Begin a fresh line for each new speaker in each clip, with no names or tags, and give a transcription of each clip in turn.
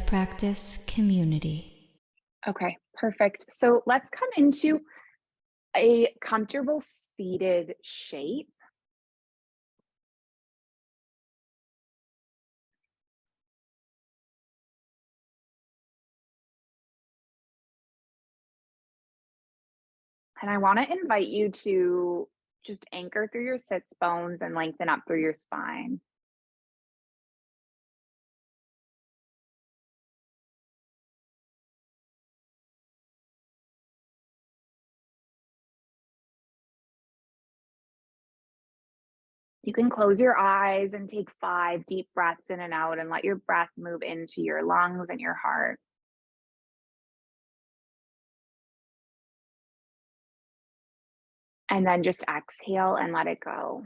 practice community.
Okay, perfect. So let's come into a comfortable seated shape. And I want to invite you to just anchor through your sits bones and lengthen up through your spine. You can close your eyes and take 5 deep breaths in and out and let your breath move into your lungs and your heart. And then just exhale and let it go.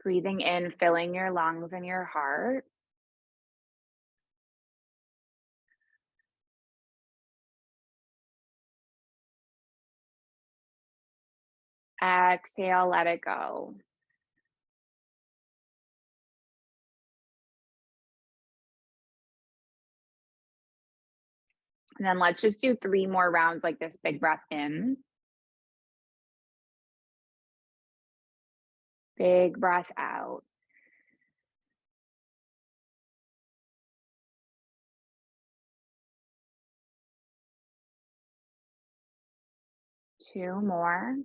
Breathing in, filling your lungs and your heart. Exhale, let it go. And then let's just do 3 more rounds like this. Big breath in. Big breath out. Two more.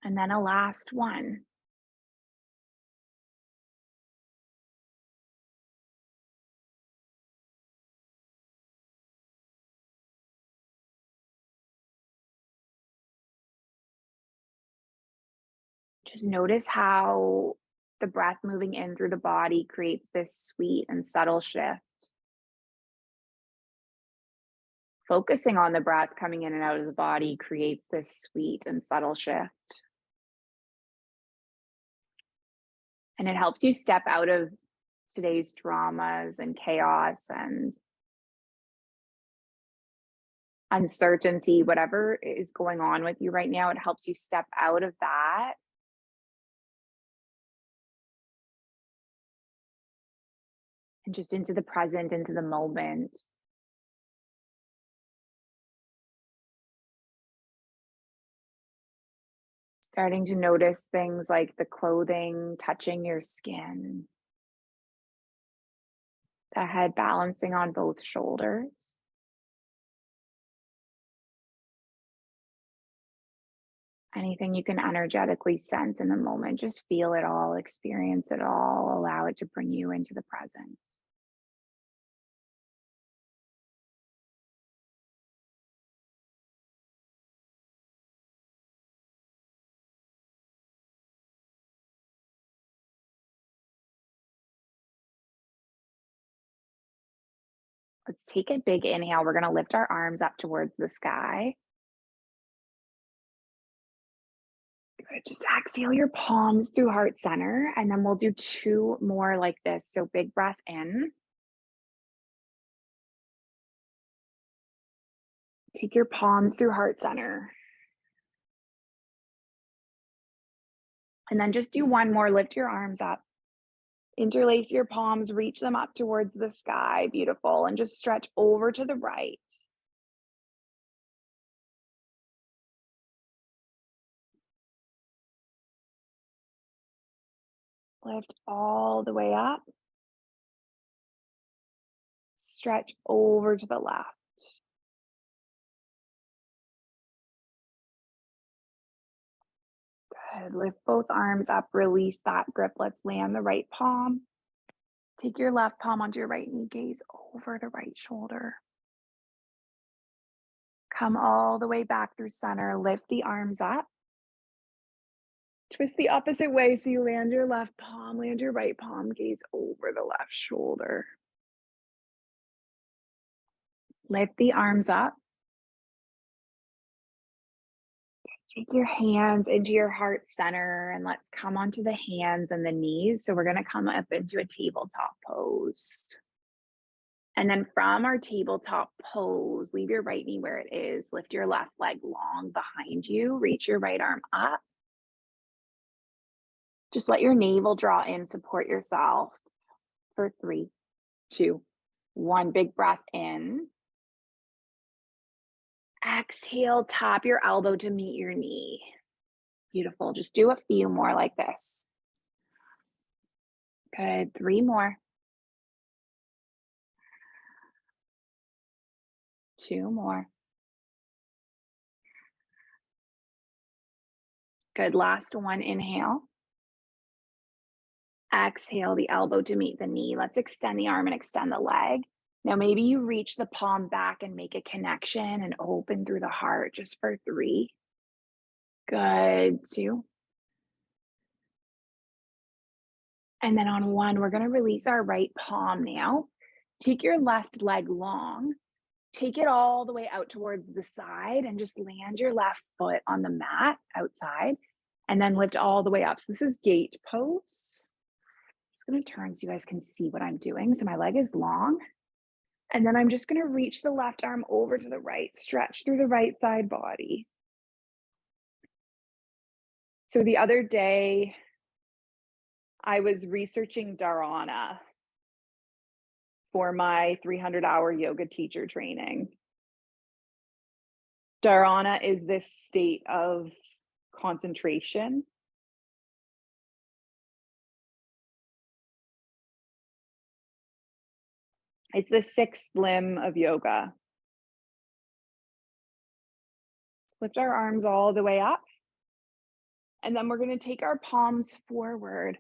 And then a last one. Just notice how the breath moving in through the body creates this sweet and subtle shift. Focusing on the breath coming in and out of the body creates this sweet and subtle shift. And it helps you step out of today's dramas and chaos and uncertainty, whatever is going on with you right now. It helps you step out of that and just into the present, into the moment. Starting to notice things like the clothing touching your skin, the head balancing on both shoulders. Anything you can energetically sense in the moment, just feel it all, experience it all, allow it to bring you into the present. Let's take a big inhale. We're going to lift our arms up towards the sky. Good. Just exhale your palms through heart center, and then we'll do 2 more like this. So big breath in. Take your palms through heart center. And then just do 1 more. Lift your arms up. Interlace your palms, reach them up towards the sky. Beautiful. And just stretch over to the right. Lift all the way up. Stretch over to the left. Good. Lift both arms up. Release that grip. Let's land the right palm. Take your left palm onto your right knee. Gaze over the right shoulder. Come all the way back through center. Lift the arms up. Twist the opposite way so you land your left palm, land your right palm, gaze over the left shoulder. Lift the arms up. Take your hands into your heart center and let's come onto the hands and the knees. So we're going to come up into a tabletop pose. And then from our tabletop pose, leave your right knee where it is. Lift your left leg long behind you. Reach your right arm up. Just let your navel draw in, support yourself for 3, 2, 1. Big breath in. Exhale, tap your elbow to meet your knee. Beautiful. Just do a few more like this. Good. 3 more. 2 more. Good. Last one. Inhale. Exhale, the elbow to meet the knee. Let's extend the arm and extend the leg. Now, maybe you reach the palm back and make a connection and open through the heart just for 3. Good. 2. And then on 1, we're going to release our right palm now. Take your left leg long. Take it all the way out towards the side and just land your left foot on the mat outside and then lift all the way up. So this is gate pose. Just going to turn so you guys can see what I'm doing. So my leg is long. And then I'm just going to reach the left arm over to the right, stretch through the right side body. So the other day, I was researching Dharana for my 300-hour yoga teacher training. Dharana is this state of concentration. It's the 6th limb of yoga. Lift our arms all the way up. And then we're going to take our palms forward.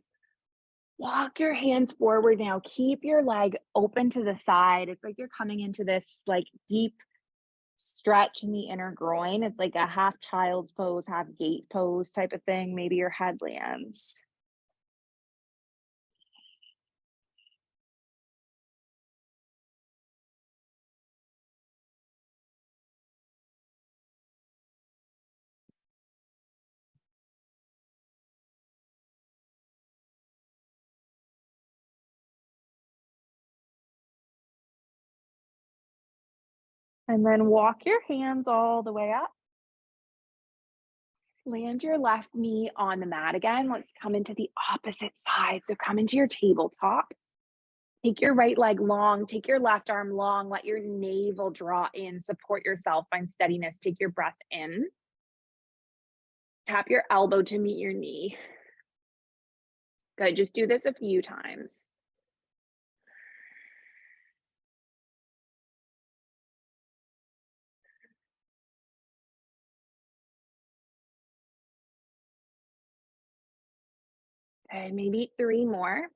Walk your hands forward now. Keep your leg open to the side. It's like you're coming into this like deep stretch in the inner groin. It's like a half child's pose, half gate pose type of thing. Maybe your head lands. And then walk your hands all the way up. Land your left knee on the mat again. Let's come into the opposite side. So come into your tabletop. Take your right leg long. Take your left arm long. Let your navel draw in. Support yourself. Find steadiness. Take your breath in. Tap your elbow to meet your knee. Good. Just do this a few times. Okay, maybe 3 more.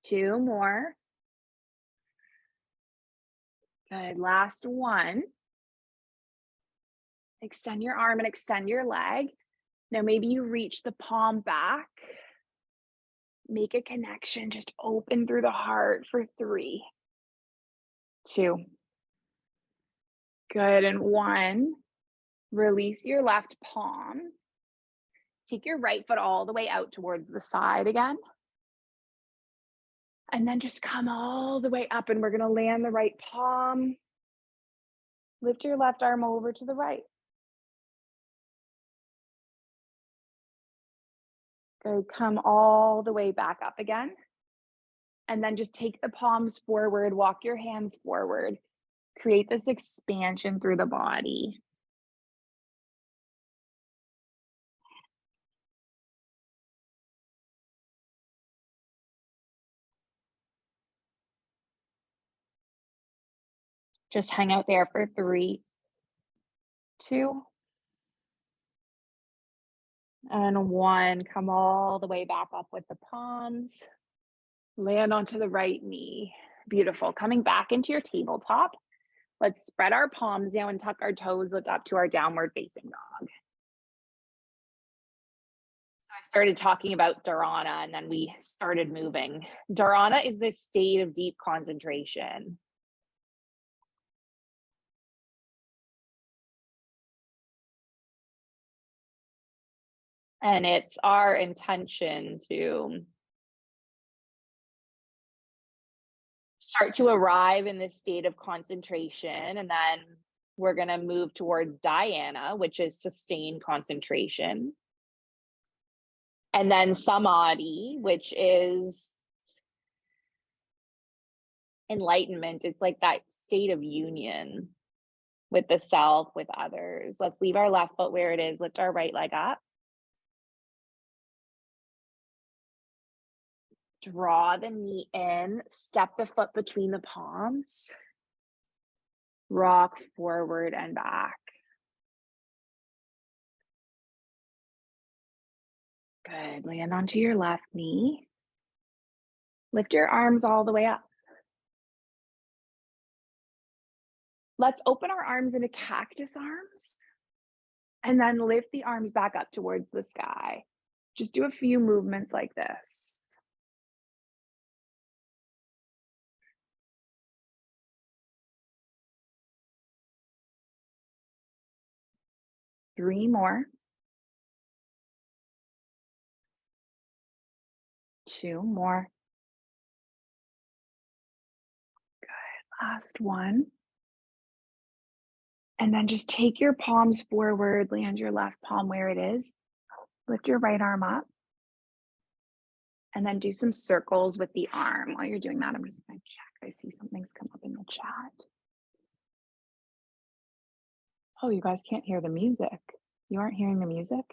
2 more. Good. Last one. Extend your arm and extend your leg. Now maybe you reach the palm back. Make a connection. Just open through the heart for 3, 2. Good. And 1. Release your left palm. Take your right foot all the way out towards the side again. And then just come all the way up and we're going to land the right palm. Lift your left arm over to the right. Good. Come all the way back up again. And then just take the palms forward, walk your hands forward. Create this expansion through the body. Just hang out there for 3, 2, and 1. Come all the way back up with the palms. Land onto the right knee. Beautiful. Coming back into your tabletop. Let's spread our palms now and tuck our toes, lift up to our downward facing dog. So I started talking about Dharana and then we started moving. Dharana is this state of deep concentration. And it's our intention to start to arrive in this state of concentration. And then we're going to move towards dhyana, which is sustained concentration. And then samadhi, which is enlightenment. It's like that state of union with the self, with others. Let's leave our left foot where it is. Lift our right leg up. Draw the knee in, step the foot between the palms, rock forward and back. Good. Land onto your left knee. Lift your arms all the way up. Let's open our arms into cactus arms and then lift the arms back up towards the sky. Just do a few movements like this. Three more. Two more. Good. Last one. And then just take your palms forward, land your left palm where it is. Lift your right arm up. And then do some circles with the arm. While you're doing that, I'm just going to check. I see something's come up in the chat. Oh, you guys can't hear the music. You aren't hearing the music?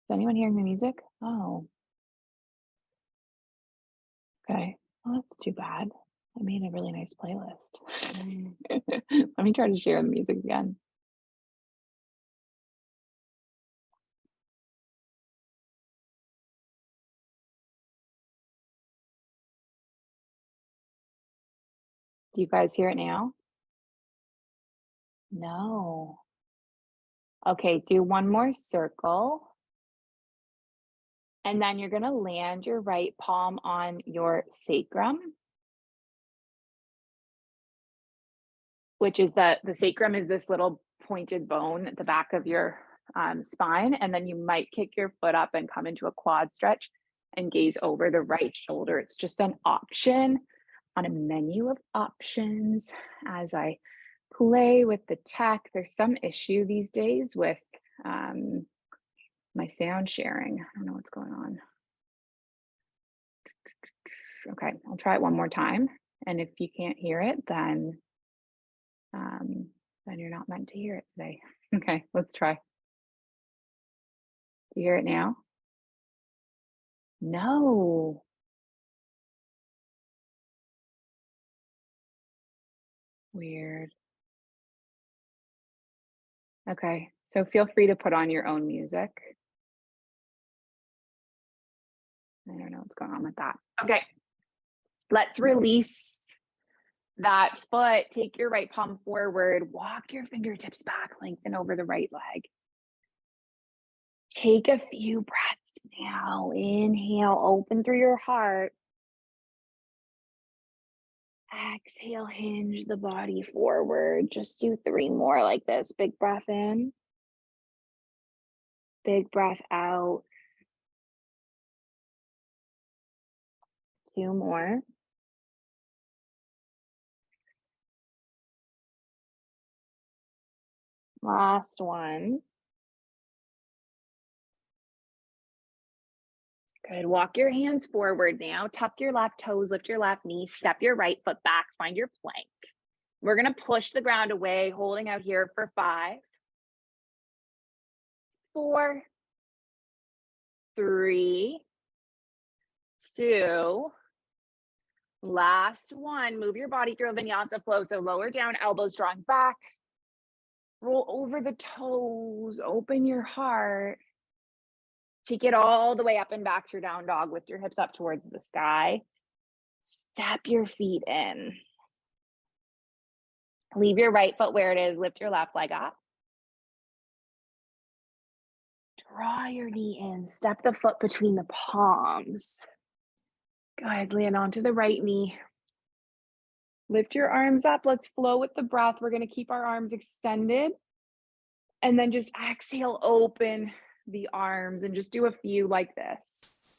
Is anyone hearing the music? Oh. Okay. Well, that's too bad. I made a really nice playlist. Let me try to share the music again. Do you guys hear it now? No. Okay, do one more circle. And then you're going to land your right palm on your sacrum, which is the sacrum is this little pointed bone at the back of your spine. And then you might kick your foot up and come into a quad stretch and gaze over the right shoulder. It's just an option on a menu of options. As I play with the tech, there's some issue these days with my sound sharing. I don't know what's going on. Okay, I'll try it one more time. And if you can't hear it, then you're not meant to hear it today. Okay, let's try. Do you hear it now? No. Weird. Okay, so feel free to put on your own music. I don't know what's going on with that. Okay, let's release that foot. Take your right palm forward, walk your fingertips back, lengthen over the right leg. Take a few breaths now. Inhale, open through your heart. Exhale, hinge the body forward. Just do 3 more like this. Big breath in. Big breath out. 2 more. Last one. Good. Walk your hands forward now. Tuck your left toes, lift your left knee, step your right foot back, find your plank. We're going to push the ground away, holding out here for 5, 4, 3, 2, last one. Move your body through a vinyasa flow. So lower down, elbows drawing back. Roll over the toes, open your heart. Take it all the way up and back through down dog. Lift your hips up towards the sky. Step your feet in. Leave your right foot where it is. Lift your left leg up. Draw your knee in. Step the foot between the palms. Good. Land onto the right knee. Lift your arms up. Let's flow with the breath. We're going to keep our arms extended. And then just exhale, open the arms, and just do a few like this.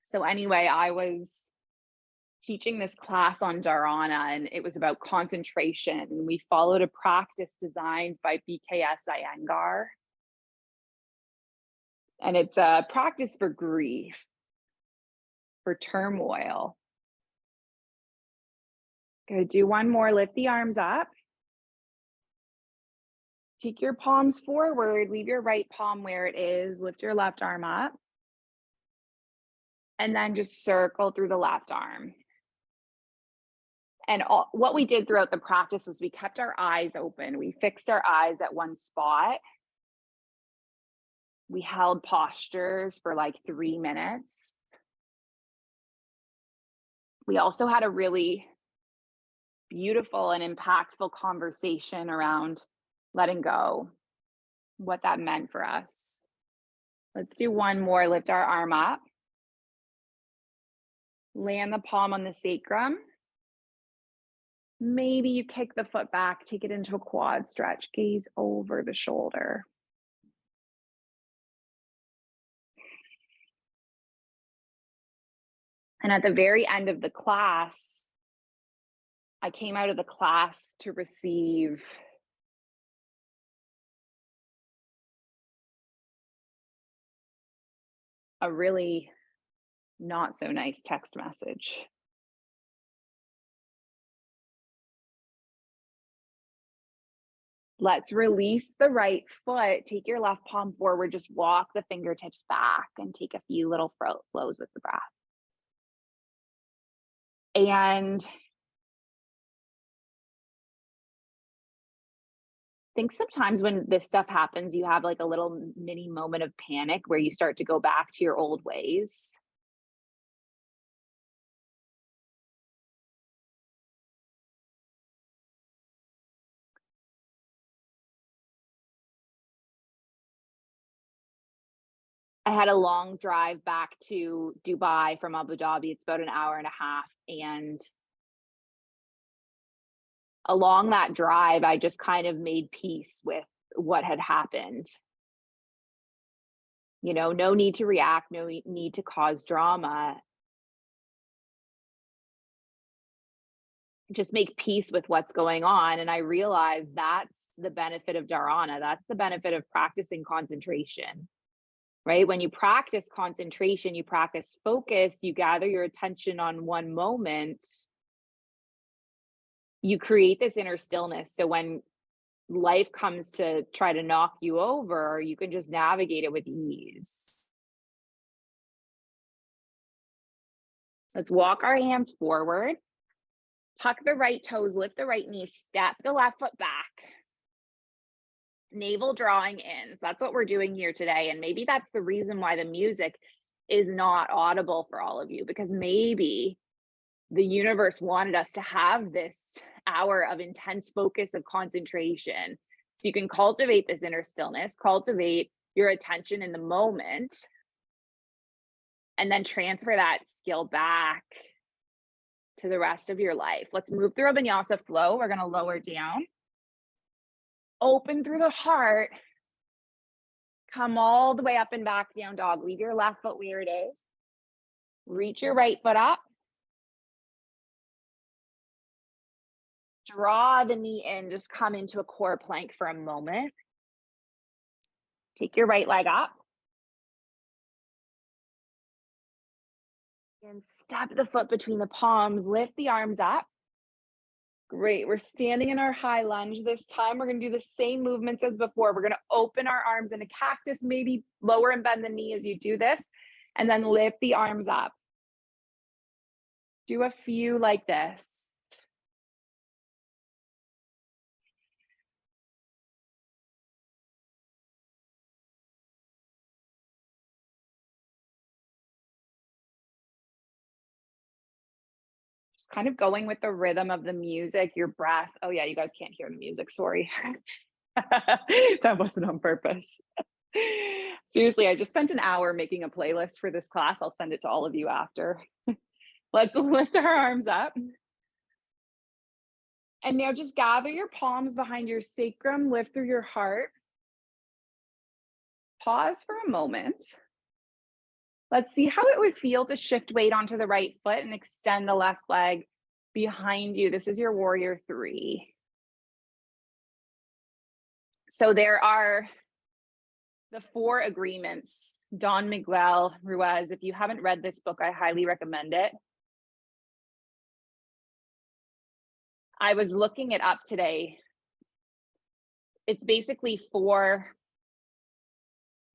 So anyway, I was teaching this class on Dharana, and it was about concentration. We followed a practice designed by BKS Iyengar. And it's a practice for grief, for turmoil. Gonna do one more. Lift the arms up. Take your palms forward. Leave your right palm where it is. Lift your left arm up. And then just circle through the left arm. And what we did throughout the practice was we kept our eyes open. We fixed our eyes at one spot. We held postures for like 3 minutes. We also had a really beautiful and impactful conversation around letting go, what that meant for us. Let's do one more. Lift our arm up. Land the palm on the sacrum. Maybe you kick the foot back, take it into a quad stretch, gaze over the shoulder. And at the very end of the class, I came out of the class to receive a really not so nice text message. Let's release the right foot. Take your left palm forward. Just walk the fingertips back and take a few little flows with the breath. And I think sometimes when this stuff happens, you have like a little mini moment of panic where you start to go back to your old ways. I had a long drive back to Dubai from Abu Dhabi. It's about an hour and a half. And along that drive, I just kind of made peace with what had happened. You know, no need to react, no need to cause drama. Just make peace with what's going on. And I realized that's the benefit of Dharana. That's the benefit of practicing concentration. Right? When you practice concentration, you practice focus, you gather your attention on one moment, you create this inner stillness. So when life comes to try to knock you over, you can just navigate it with ease. Let's walk our hands forward, tuck the right toes, lift the right knee, step the left foot back. Navel drawing in. So that's what we're doing here today. And maybe that's the reason why the music is not audible for all of you, because maybe the universe wanted us to have this hour of intense focus, of concentration. So you can cultivate this inner stillness, cultivate your attention in the moment, and then transfer that skill back to the rest of your life. Let's move through a vinyasa flow. We're going to lower down. Open through the heart, come all the way up and back, down dog. Leave your left foot where it is. Reach your right foot up. Draw the knee in, just come into a core plank for a moment. Take your right leg up. And step the foot between the palms, lift the arms up. Great, we're standing in our high lunge this time. We're gonna do the same movements as before. We're gonna open our arms in a cactus, maybe lower and bend the knee as you do this, and then lift the arms up. Do a few like this. Just kind of going with the rhythm of the music, your breath. Oh yeah, you guys can't hear the music, sorry. That wasn't on purpose. Seriously, I just spent an hour making a playlist for this class. I'll send it to all of you after. Let's lift our arms up. And now just gather your palms behind your sacrum, lift through your heart. Pause for a moment. Let's see how it would feel to shift weight onto the right foot and extend the left leg behind you. This is your warrior 3. So there are the 4 agreements. Don Miguel Ruiz, if you haven't read this book, I highly recommend it. I was looking it up today. It's basically 4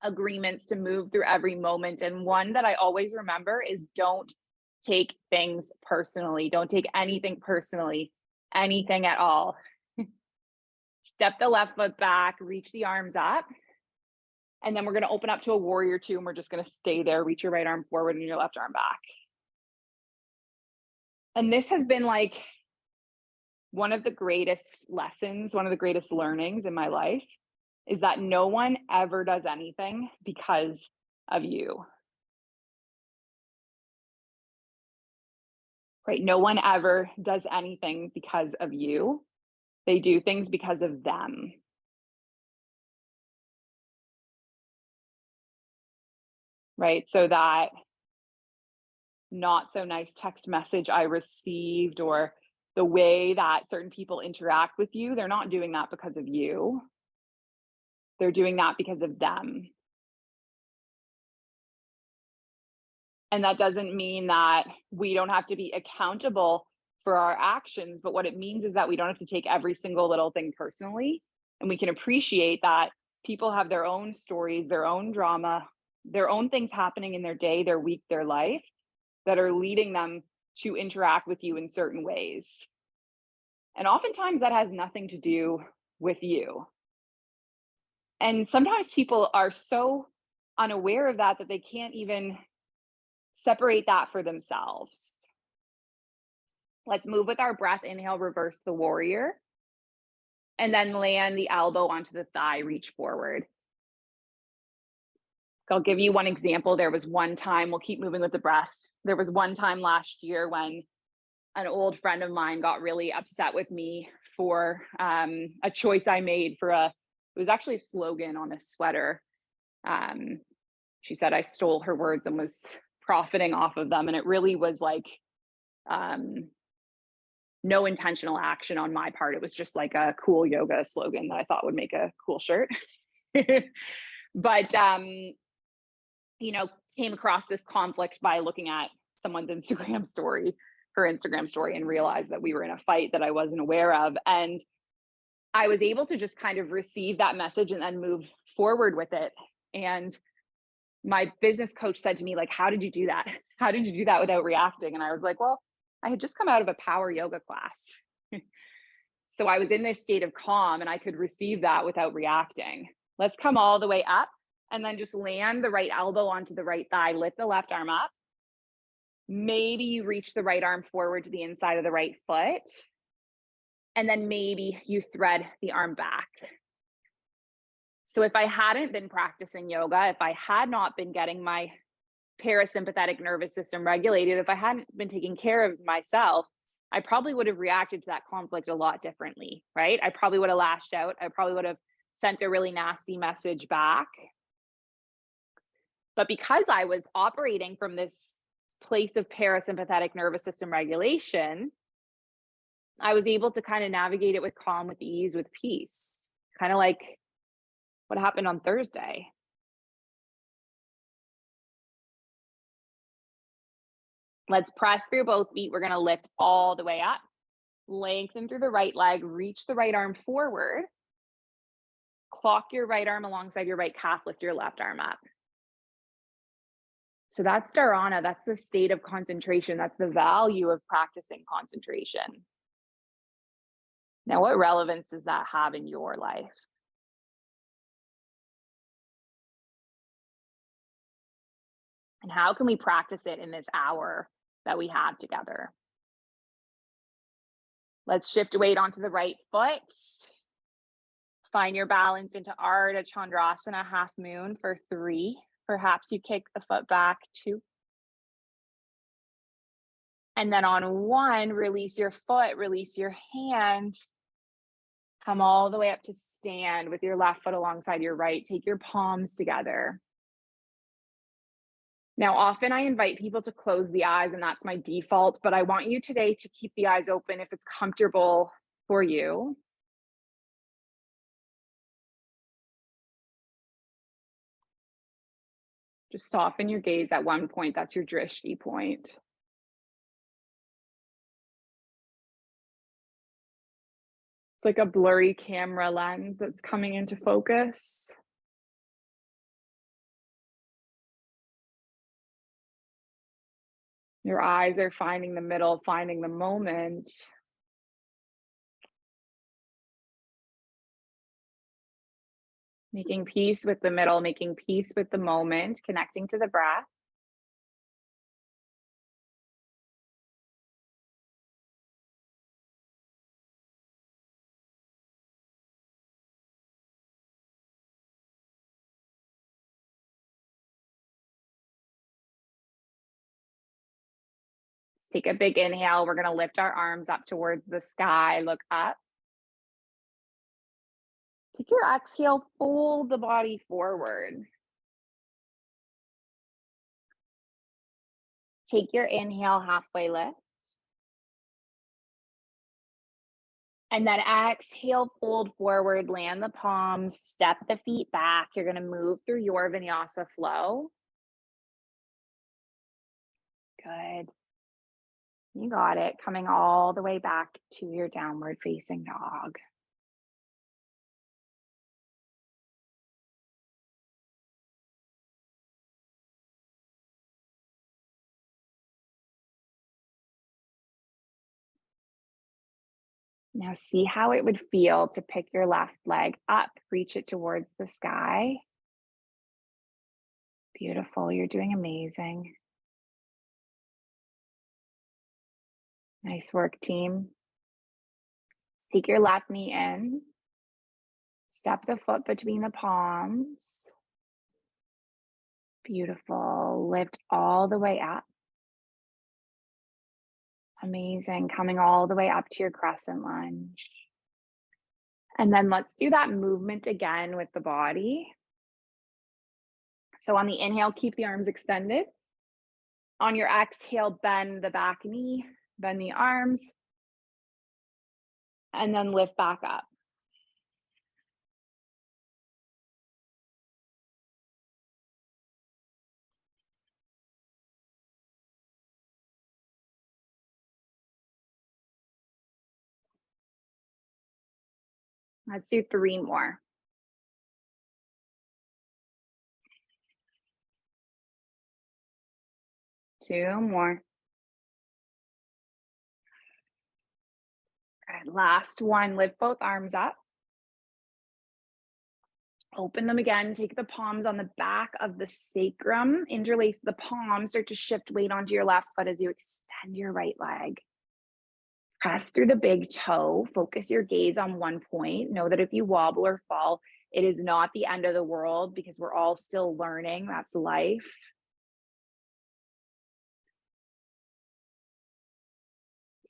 agreements to move through every moment. And one that I always remember is don't take things personally. Don't take anything personally, anything at all. Step the left foot back, reach the arms up. And then we're going to open up to a warrior 2, and we're just going to stay there. Reach your right arm forward and your left arm back. And this has been like one of the greatest lessons, one of the greatest learnings in my life, is that no one ever does anything because of you. Right? No one ever does anything because of you. They do things because of them. Right? So that not so nice text message I received, or the way that certain people interact with you, they're not doing that because of you. They're doing that because of them. And that doesn't mean that we don't have to be accountable for our actions, but what it means is that we don't have to take every single little thing personally. And we can appreciate that people have their own stories, their own drama, their own things happening in their day, their week, their life, that are leading them to interact with you in certain ways. And oftentimes that has nothing to do with you. And sometimes people are so unaware of that they can't even separate that for themselves. Let's move with our breath. Inhale, reverse the warrior. And then land the elbow onto the thigh, reach forward. I'll give you one example. There was one time, we'll keep moving with the breath. There was one time last year when an old friend of mine got really upset with me for a choice I made for it was actually a slogan on a sweater. She said I stole her words and was profiting off of them. And it really was like no intentional action on my part. It was just like a cool yoga slogan that I thought would make a cool shirt. But, came across this conflict by looking at someone's Instagram story, her Instagram story, and realized that we were in a fight that I wasn't aware of. And I was able to just kind of receive that message and then move forward with it. And my business coach said to me, like, how did you do that? How did you do that without reacting? And I was like, well, I had just come out of a power yoga class. So I was in this state of calm and I could receive that without reacting. Let's come all the way up and then just land the right elbow onto the right thigh, lift the left arm up. Maybe you reach the right arm forward to the inside of the right foot. And then maybe you thread the arm back. So if I hadn't been practicing yoga, if I had not been getting my parasympathetic nervous system regulated, if I hadn't been taking care of myself, I probably would have reacted to that conflict a lot differently, right? I probably would have lashed out. I probably would have sent a really nasty message back. But because I was operating from this place of parasympathetic nervous system regulation, I was able to kind of navigate it with calm, with ease, with peace, kind of like what happened on Thursday. Let's press through both feet. We're going to lift all the way up, lengthen through the right leg, reach the right arm forward, clock your right arm alongside your right calf, lift your left arm up. So that's Dharana. That's the state of concentration. That's the value of practicing concentration. Now, what relevance does that have in your life? And how can we practice it in this hour that we have together? Let's shift weight onto the right foot. Find your balance into Ardha Chandrasana, half moon for 3. Perhaps you kick the foot back 2. And then on one, release your foot, release your hand. Come all the way up to stand with your left foot alongside your right. Take your palms together. Now, often I invite people to close the eyes, and that's my default, but I want you today to keep the eyes open if it's comfortable for you. Just soften your gaze at one point. That's your drishti point. It's like a blurry camera lens that's coming into focus. Your eyes are finding the middle, finding the moment. Making peace with the middle, making peace with the moment, connecting to the breath. Let's take a big inhale. We're going to lift our arms up towards the sky, look up. Take your exhale, fold the body forward. Take your inhale, halfway lift. And then exhale, fold forward, land the palms, step the feet back. You're going to move through your vinyasa flow. Good. You got it. Coming all the way back to your downward facing dog. Now see how it would feel to pick your left leg up, reach it towards the sky. Beautiful. You're doing amazing. Nice work, team. Take your left knee in. Step the foot between the palms. Beautiful. Lift all the way up. Amazing. Coming all the way up to your crescent lunge. And then let's do that movement again with the body. So on the inhale, keep the arms extended. On your exhale, bend the back knee, bend the arms, and then lift back up. Let's do 3 more. Two more. Good. Last one. Lift both arms up. Open them again. Take the palms on the back of the sacrum. Interlace the palms. Start to shift weight onto your left foot as you extend your right leg. Press through the big toe. Focus your gaze on one point. Know that if you wobble or fall, it is not the end of the world because we're all still learning. That's life.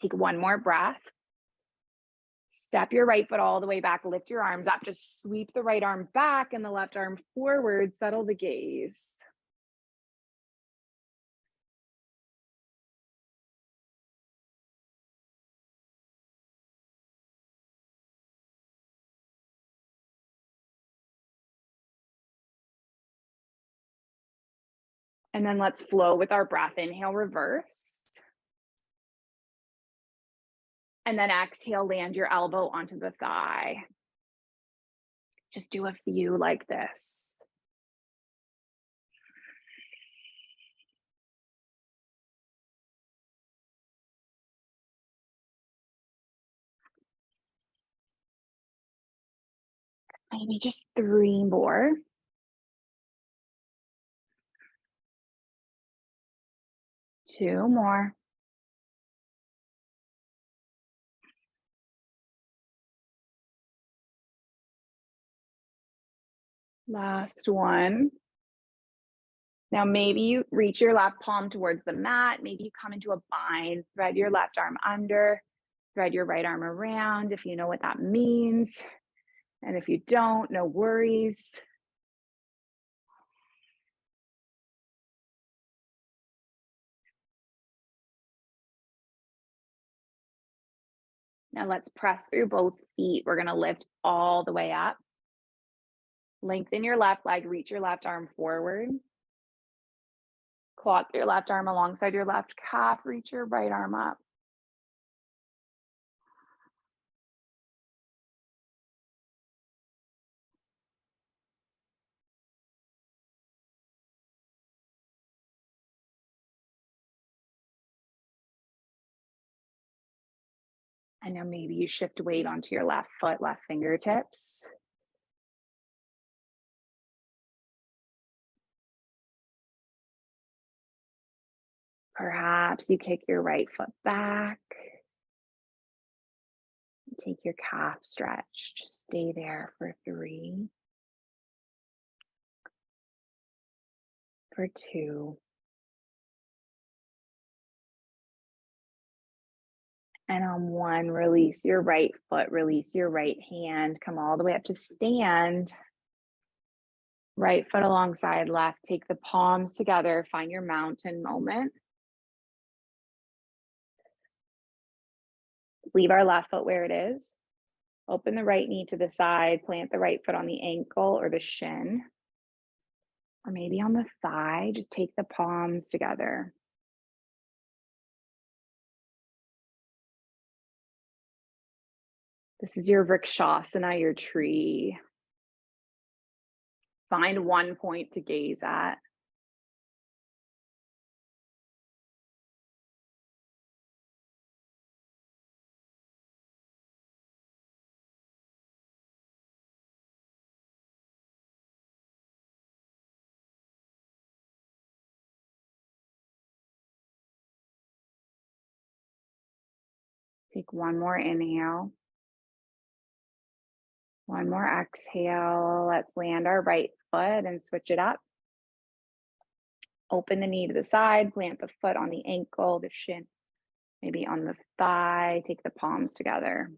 Take one more breath. Step your right foot all the way back. Lift your arms up. Just sweep the right arm back and the left arm forward. Settle the gaze. And then let's flow with our breath. Inhale, reverse. And then exhale, land your elbow onto the thigh. Just do a few like this. Maybe just 3 more. 2 more. Last one. Now, maybe you reach your left palm towards the mat. Maybe you come into a bind, thread your left arm under, thread your right arm around if you know what that means. And if you don't, no worries. Now let's press through both feet. We're going to lift all the way up. Lengthen your left leg, reach your left arm forward. Clock your left arm alongside your left calf, reach your right arm up. And now maybe you shift weight onto your left foot, left fingertips. Perhaps you kick your right foot back. Take your calf stretch. Just stay there for 3, for 2. And on 1, release your right foot, release your right hand, come all the way up to stand. Right foot alongside left, take the palms together, find your mountain moment. Leave our left foot where it is. Open the right knee to the side, plant the right foot on the ankle or the shin, or maybe on the thigh. Just take the palms together. This is your Vrikshasana, your tree. Find one point to gaze at. Take one more inhale. One more exhale. Let's land our right foot and switch it up. Open the knee to the side, plant the foot on the ankle, the shin, maybe on the thigh. Take the palms together.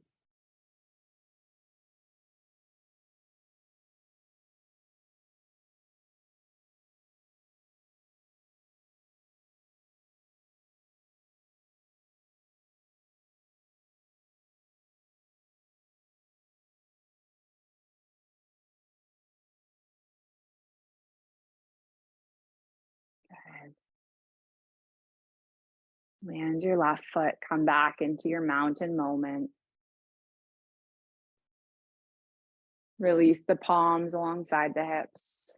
Good. Land your left foot, come back into your mountain moment. Release the palms alongside the hips.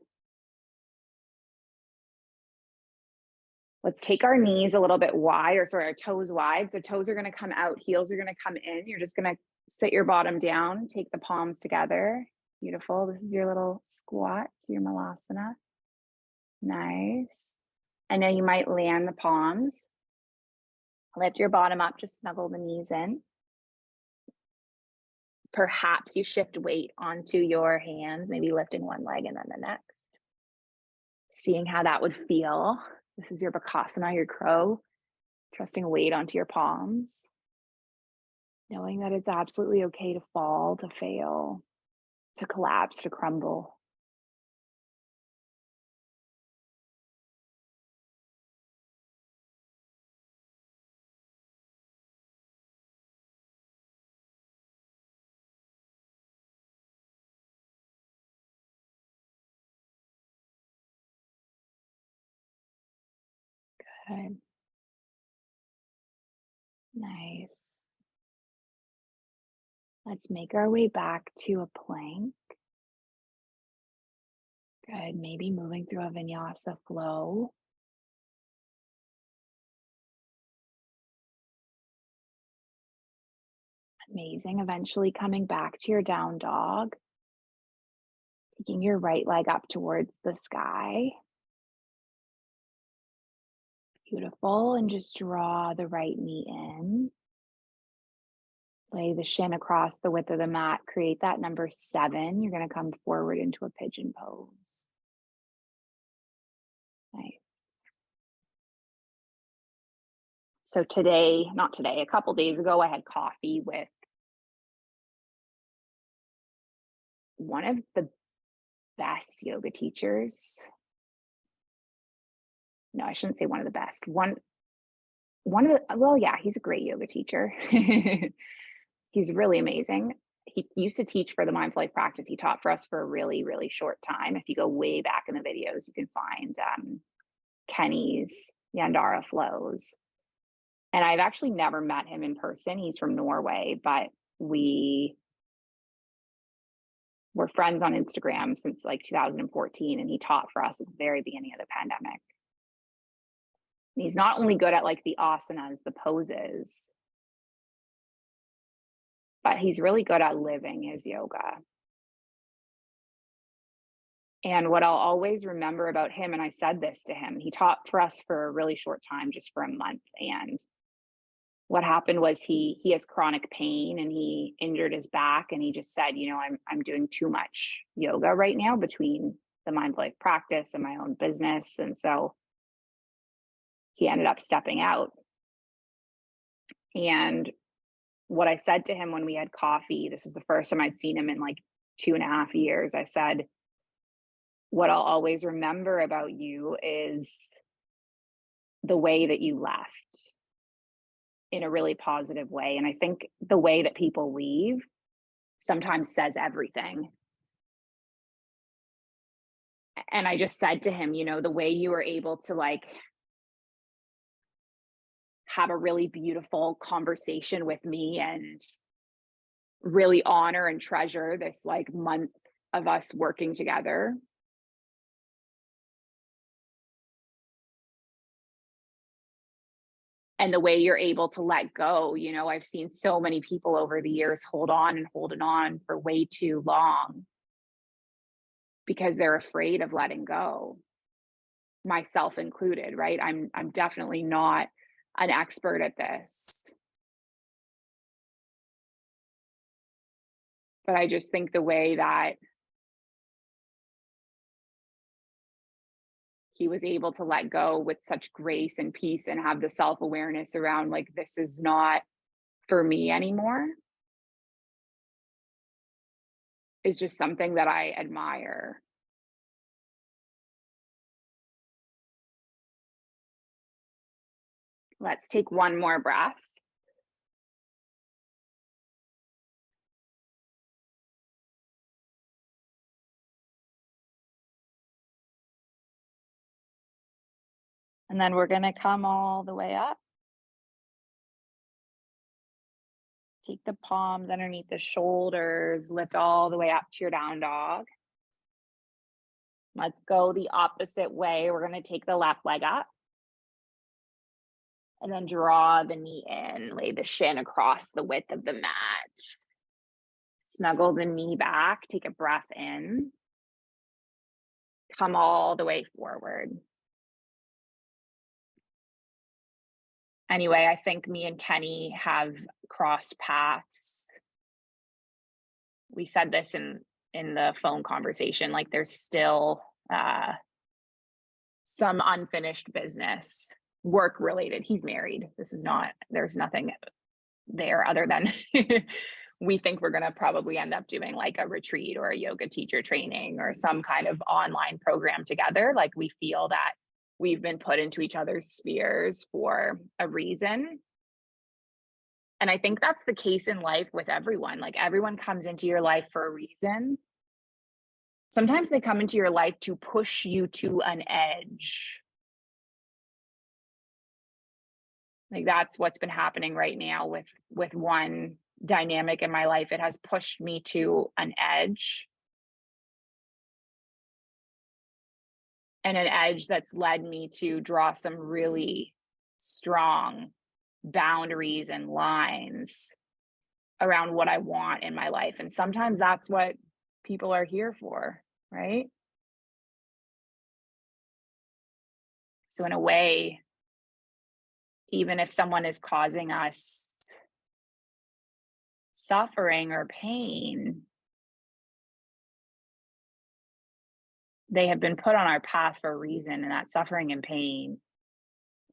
Let's take our knees a little bit wide, our toes wide. So toes are gonna come out, heels are gonna come in. You're just gonna sit your bottom down, take the palms together. Beautiful. This is your little squat, your malasana. Nice. And now you might land the palms. Lift your bottom up, just snuggle the knees in. Perhaps you shift weight onto your hands, maybe lifting one leg and then the next. Seeing how that would feel. This is your Bakasana, your crow. Trusting weight onto your palms. Knowing that it's absolutely okay to fall, to fail, to collapse, to crumble. Good. Nice. Let's make our way back to a plank. Good. Maybe moving through a vinyasa flow. Amazing. Eventually coming back to your down dog. Taking your right leg up towards the sky. Beautiful. And just draw the right knee in. Lay the shin across the width of the mat. Create that number 7. You're going to come forward into a pigeon pose. Nice. So today, not today, a couple days ago, I had coffee with one of the best yoga teachers. No, I shouldn't say one of the best. One of the, well, yeah, he's a great yoga teacher. He's really amazing. He used to teach for the Mindful Life practice. He taught for us for a really, really short time. If you go way back in the videos, you can find Kenny's Yandara flows. And I've actually never met him in person. He's from Norway, but we were friends on Instagram since like 2014, and he taught for us at the very beginning of the pandemic. And he's not only good at like the asanas, the poses, but he's really good at living his yoga. And what I'll always remember about him, and I said this to him, he taught for us for a really short time, just for a month. And what happened was he has chronic pain and he injured his back, and he just said, I'm doing too much yoga right now between the Mindful Life practice and my own business. And so he ended up stepping out. And what I said to him when we had coffee, this was the first time I'd seen him in like 2.5 years. I said, what I'll always remember about you is the way that you left in a really positive way. And I think the way that people leave sometimes says everything. And I just said to him, the way you were able to like have a really beautiful conversation with me and really honor and treasure this like month of us working together. And the way you're able to let go, I've seen so many people over the years hold on and holding on for way too long because they're afraid of letting go, myself included, right? I'm definitely not an expert at this. But I just think the way that he was able to let go with such grace and peace and have the self-awareness around like, this is not for me anymore, is just something that I admire. Let's take one more breath. And then we're going to come all the way up. Take the palms underneath the shoulders, lift all the way up to your down dog. Let's go the opposite way. We're going to take the left leg up. And then draw the knee in, lay the shin across the width of the mat. Snuggle the knee back, take a breath in. Come all the way forward. Anyway, I think me and Kenny have crossed paths. We said this in the phone conversation, like there's still some unfinished business, work related. He's married. There's nothing there other than we think we're going to probably end up doing like a retreat or a yoga teacher training or some kind of online program together. Like we feel that we've been put into each other's spheres for a reason. And I think that's the case in life with everyone. Like everyone comes into your life for a reason. Sometimes they come into your life to push you to an edge. Like that's what's been happening right now with one dynamic in my life. It has pushed me to an edge. And an edge that's led me to draw some really strong boundaries and lines around what I want in my life. And sometimes that's what people are here for, right? So in a way, even if someone is causing us suffering or pain, they have been put on our path for a reason, and that suffering and pain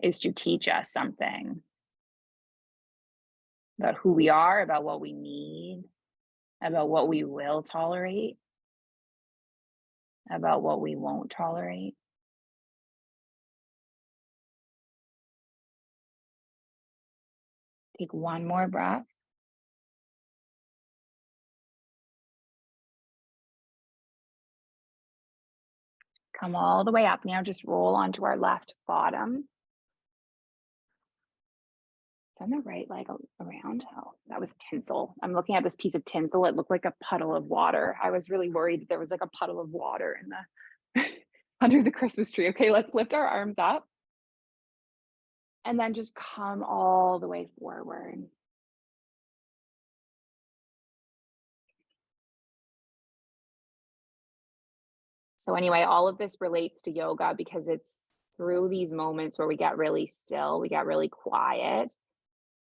is to teach us something about who we are, about what we need, about what we will tolerate, about what we won't tolerate. Take one more breath. Come all the way up. Now just roll onto our left bottom. Send the right leg around. Oh, that was tinsel. I'm looking at this piece of tinsel. It looked like a puddle of water. I was really worried that there was like a puddle of water in the under the Christmas tree. Okay, let's lift our arms up. And then just come all the way forward. So anyway, all of this relates to yoga because it's through these moments where we get really still, we get really quiet,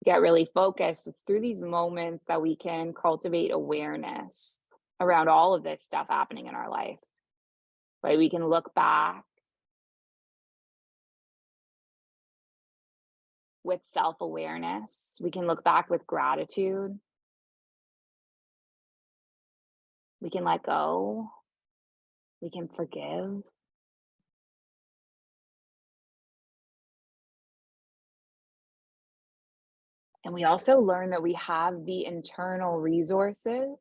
get really focused. It's through these moments that we can cultivate awareness around all of this stuff happening in our life, right? We can look back with self-awareness. We can look back with gratitude. We can let go. We can forgive. And we also learn that we have the internal resources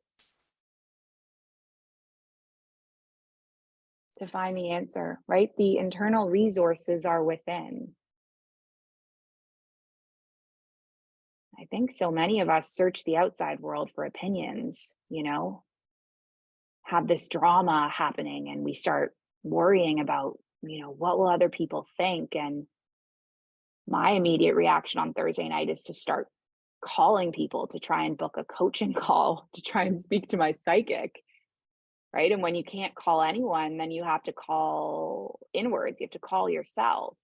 to find the answer, right? The internal resources are within. I think so many of us search the outside world for opinions, have this drama happening, and we start worrying about, what will other people think? And my immediate reaction on Thursday night is to start calling people to try and book a coaching call to try and speak to my psychic. Right. And when you can't call anyone, then you have to call inwards. You have to call yourself.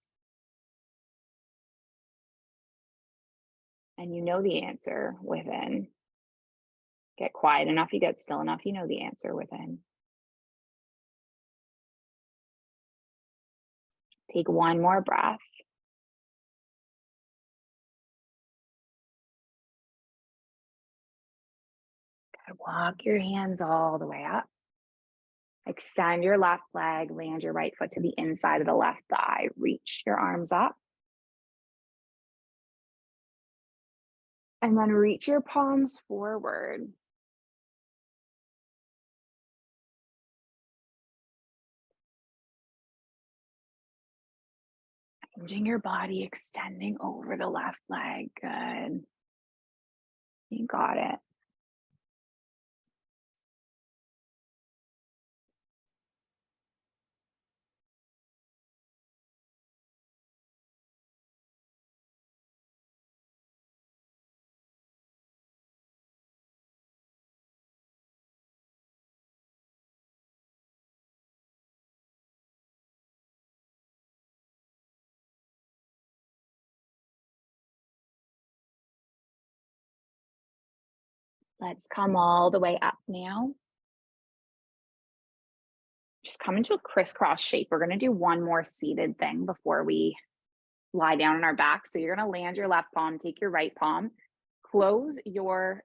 And you know the answer within. Get quiet enough, you get still enough, you know the answer within. Take one more breath. Walk your hands all the way up. Extend your left leg, land your right foot to the inside of the left thigh. Reach your arms up. And then reach your palms forward. Changing your body, extending over the left leg. Good. You got it. Let's come all the way up now. Just come into a crisscross shape. We're going to do one more seated thing before we lie down on our back. So you're going to land your left palm, take your right palm, close your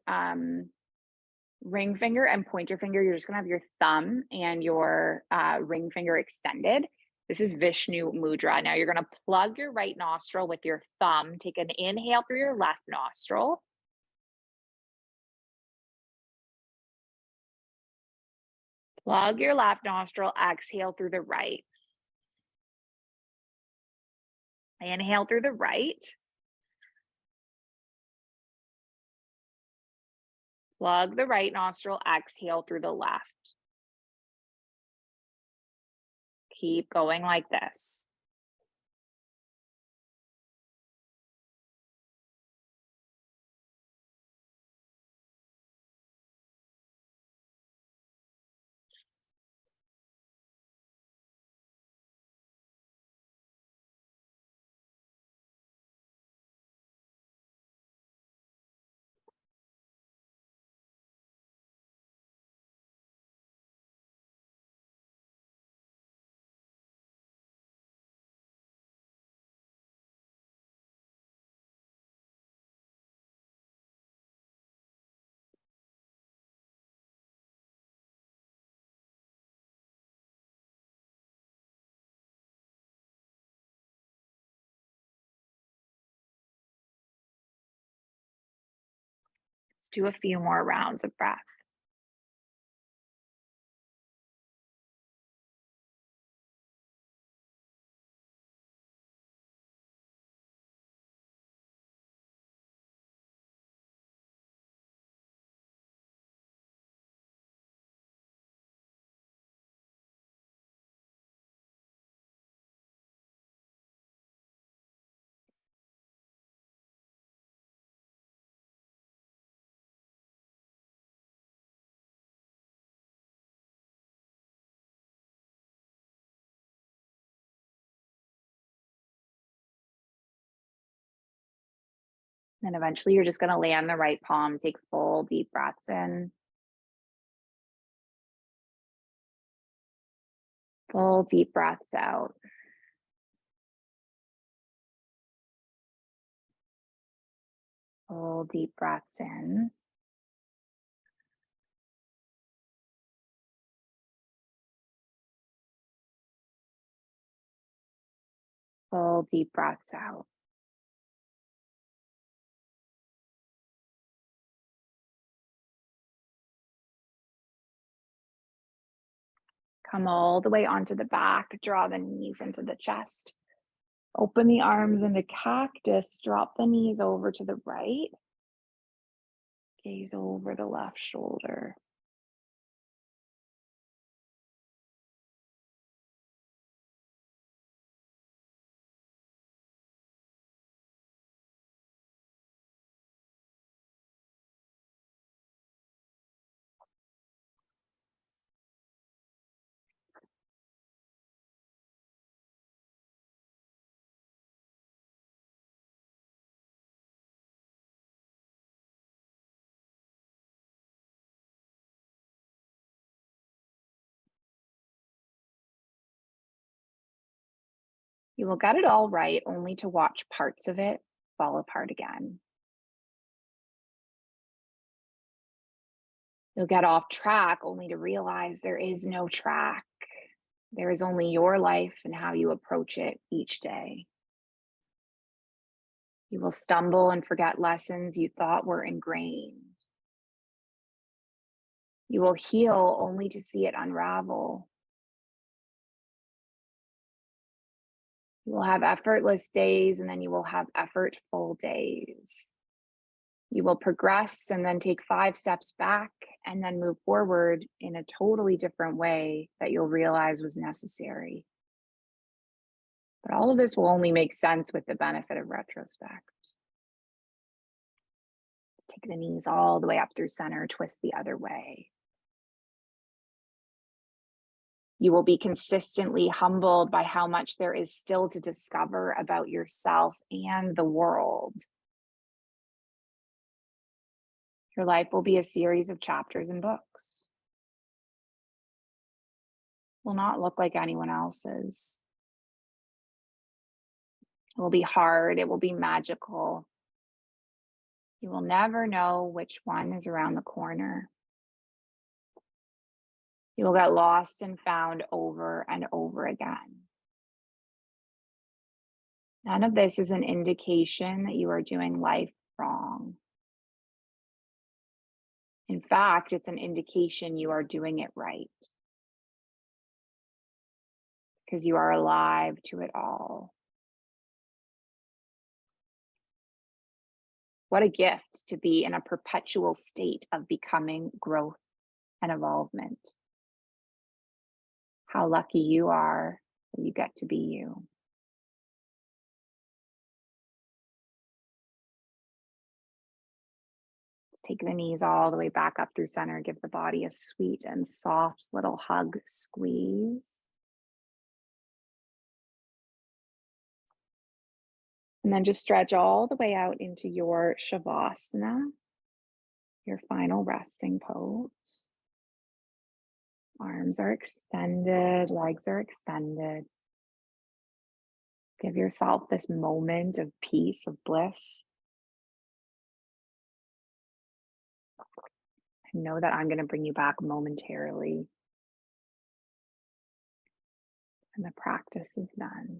ring finger and pointer finger. You're just going to have your thumb and your ring finger extended. This is Vishnu Mudra. Now you're going to plug your right nostril with your thumb. Take an inhale through your left nostril. Plug your left nostril, exhale through the right. Inhale through the right. Plug the right nostril, exhale through the left. Keep going like this. Let's do a few more rounds of breath. Then eventually you're just going to land the right palm, take full deep breaths in, full deep breaths out. Full deep breaths in. Full deep breaths out. Come all the way onto the back, draw the knees into the chest. Open the arms into cactus, drop the knees over to the right. Gaze over the left shoulder. You will get it all right only to watch parts of it fall apart again. You'll get off track only to realize there is no track. There is only your life and how you approach it each day. You will stumble and forget lessons you thought were ingrained. You will heal only to see it unravel. You will have effortless days and then you will have effortful days. You will progress and then take 5 steps back and then move forward in a totally different way that you'll realize was necessary. But all of this will only make sense with the benefit of retrospect. Take the knees all the way up through center, twist the other way. You will be consistently humbled by how much there is still to discover about yourself and the world. Your life will be a series of chapters and books. It will not look like anyone else's. It will be hard. It will be magical. You will never know which one is around the corner. You will get lost and found over and over again. None of this is an indication that you are doing life wrong. In fact, it's an indication you are doing it right. Because you are alive to it all. What a gift to be in a perpetual state of becoming, growth, and evolvement. How lucky you are that you get to be you. Let's take the knees all the way back up through center. Give the body a sweet and soft little hug, squeeze. And then just stretch all the way out into your Shavasana, your final resting pose. Arms are extended, legs are extended. Give yourself this moment of peace, of bliss. I know that I'm going to bring you back momentarily. And the practice is done.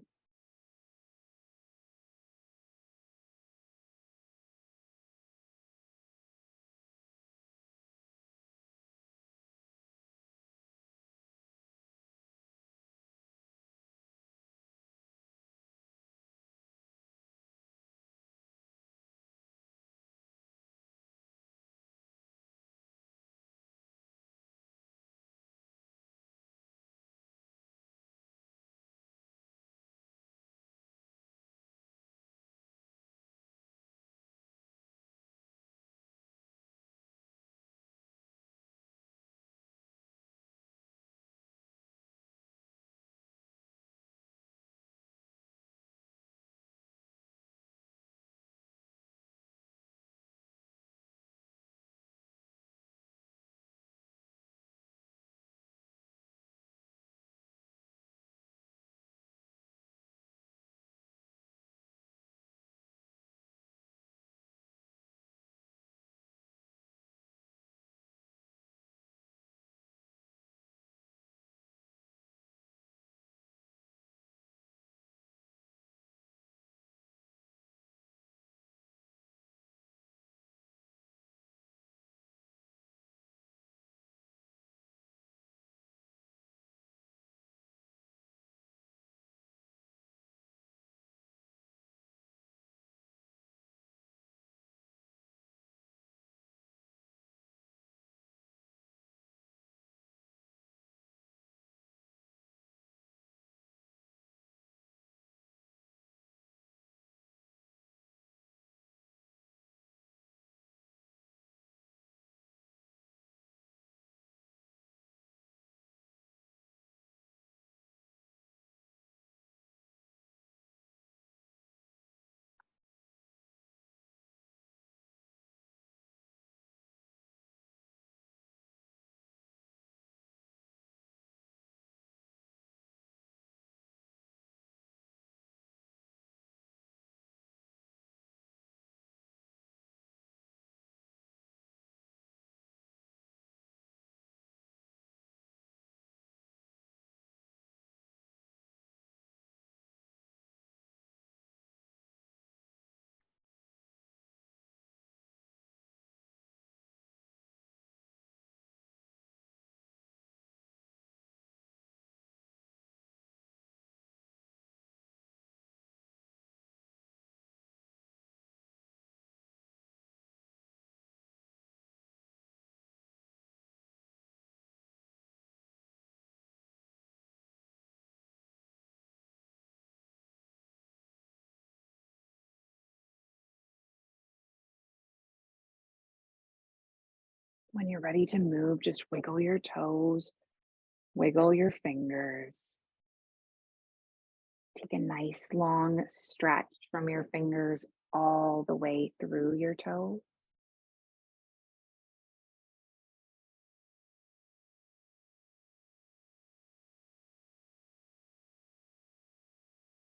When you're ready to move, just wiggle your toes, wiggle your fingers. Take a nice long stretch from your fingers all the way through your toes.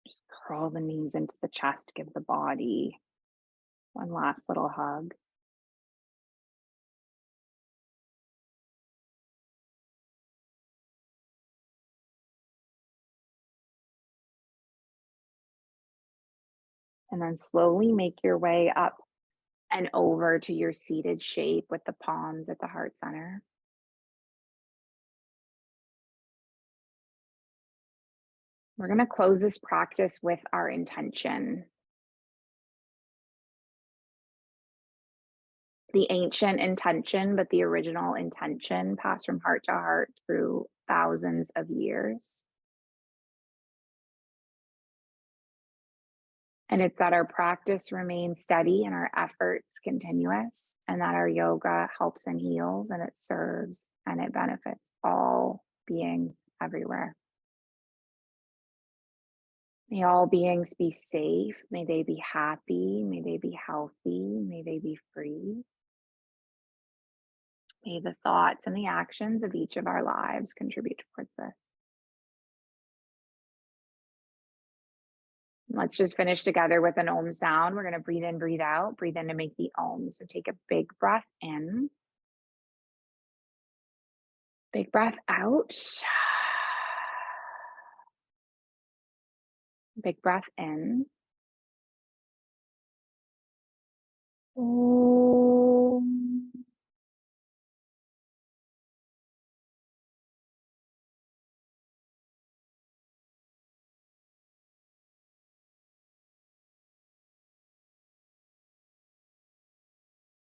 Just curl the knees into the chest, give the body one last little hug. And then slowly make your way up and over to your seated shape with the palms at the heart center. We're going to close this practice with our intention. The ancient intention, but the original intention passed from heart to heart through thousands of years. And it's that our practice remains steady and our efforts continuous, and that our yoga helps and heals, and it serves and it benefits all beings everywhere. May all beings be safe. May they be happy. May they be healthy. May they be free. May the thoughts and the actions of each of our lives contribute towards this. Let's just finish together with an Om sound. We're going to breathe in, breathe out. Breathe in to make the Om. So take a big breath in. Big breath out. Big breath in. Om.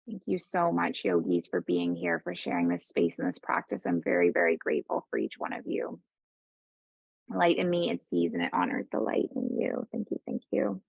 Thank you so much, yogis, for being here, for sharing this space and this practice. I'm very, very grateful for each one of you. Light in me, it sees and it honors the light in you. Thank you. Thank you.